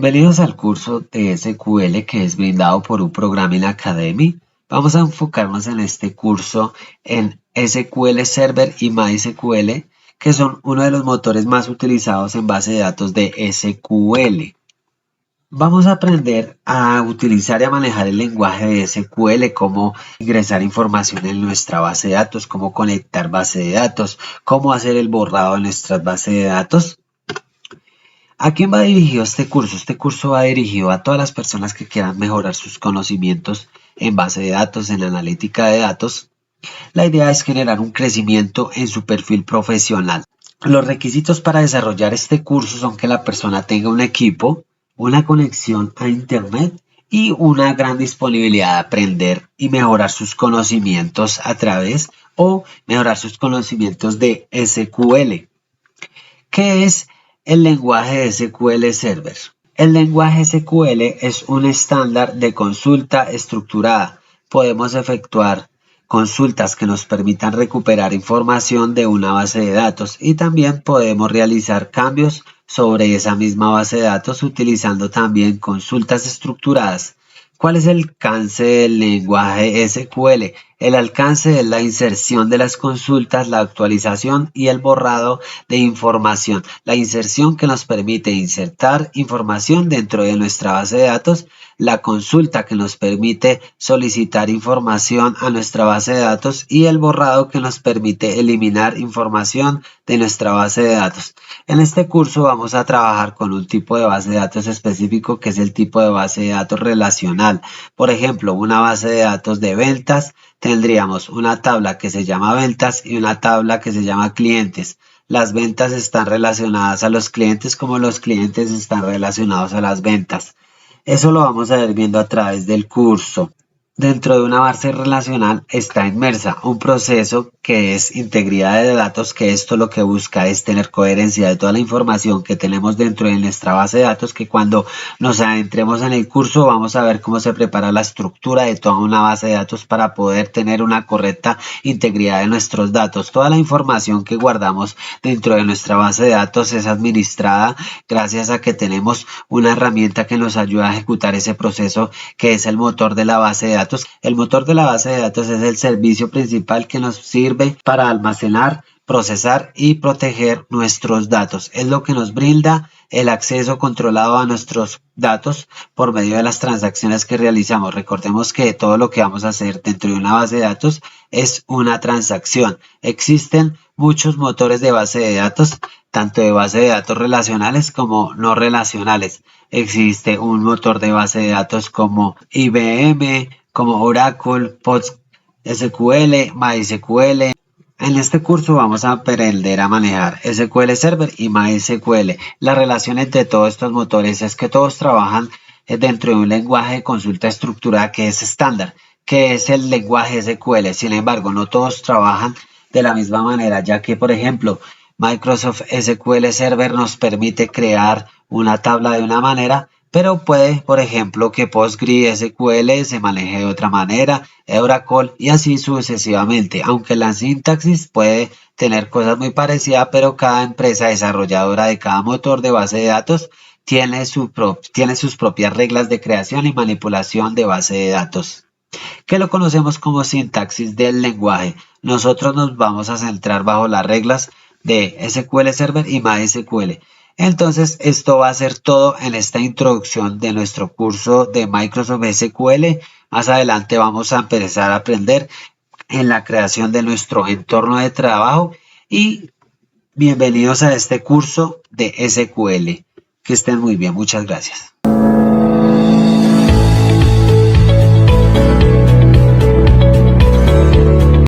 Bienvenidos al curso de SQL que es brindado por un Programming Academy. Vamos a enfocarnos en este curso en SQL Server y MySQL, que son uno de los motores más utilizados en base de datos de SQL. Vamos a aprender a utilizar y a manejar el lenguaje de SQL, cómo ingresar información en nuestra base de datos, cómo conectar base de datos, cómo hacer el borrado de nuestras bases de datos. ¿A quién va dirigido este curso? Este curso va dirigido a todas las personas que quieran mejorar sus conocimientos en base de datos, en analítica de datos. La idea es generar un crecimiento en su perfil profesional. Los requisitos para desarrollar este curso son que la persona tenga un equipo, una conexión a Internet y una gran disponibilidad de aprender y mejorar sus conocimientos a través o mejorar sus conocimientos de SQL. ¿Qué es el lenguaje de SQL Server? El lenguaje SQL es un estándar de consulta estructurada. Podemos efectuar consultas que nos permitan recuperar información de una base de datos y también podemos realizar cambios sobre esa misma base de datos utilizando también consultas estructuradas. ¿Cuál es el alcance del lenguaje SQL? El alcance es la inserción de las consultas, la actualización y el borrado de información. La inserción que nos permite insertar información dentro de nuestra base de datos, la consulta que nos permite solicitar información a nuestra base de datos y el borrado que nos permite eliminar información de nuestra base de datos. En este curso vamos a trabajar con un tipo de base de datos específico que es el tipo de base de datos relacional. Por ejemplo, una base de datos de ventas, tendríamos una tabla que se llama ventas y una tabla que se llama clientes. Las ventas están relacionadas a los clientes como los clientes están relacionados a las ventas. Eso lo vamos a ir viendo a través del curso. Dentro de una base relacional está inmersa un proceso que es integridad de datos, que esto lo que busca es tener coherencia de toda la información que tenemos dentro de nuestra base de datos, que cuando nos adentremos en el curso vamos a ver cómo se prepara la estructura de toda una base de datos para poder tener una correcta integridad de nuestros datos. Toda la información que guardamos dentro de nuestra base de datos es administrada gracias a que tenemos una herramienta que nos ayuda a ejecutar ese proceso, que es el motor de la base de datos. El motor de la base de datos es el servicio principal que nos sirve para almacenar, procesar y proteger nuestros datos. Es lo que nos brinda el acceso controlado a nuestros datos por medio de las transacciones que realizamos. Recordemos que todo lo que vamos a hacer dentro de una base de datos es una transacción. Existen muchos motores de base de datos, tanto de base de datos relacionales como no relacionales. Existe un motor de base de datos como IBM, como Oracle, PostgreSQL, MySQL. En este curso vamos a aprender a manejar SQL Server y MySQL. La relación entre todos estos motores es que todos trabajan dentro de un lenguaje de consulta estructurada que es estándar, que es el lenguaje SQL. Sin embargo, no todos trabajan de la misma manera, ya que, por ejemplo, Microsoft SQL Server nos permite crear una tabla de una manera, pero puede, por ejemplo, que PostgreSQL se maneje de otra manera, Oracle y así sucesivamente. Aunque la sintaxis puede tener cosas muy parecidas, pero cada empresa desarrolladora de cada motor de base de datos tiene sus propias reglas de creación y manipulación de base de datos, que lo conocemos como sintaxis del lenguaje. Nosotros nos vamos a centrar bajo las reglas de SQL Server y MySQL. Entonces, esto va a ser todo en esta introducción de nuestro curso de Microsoft SQL. Más adelante vamos a empezar a aprender en la creación de nuestro entorno de trabajo y bienvenidos a este curso de SQL. Que estén muy bien, muchas gracias.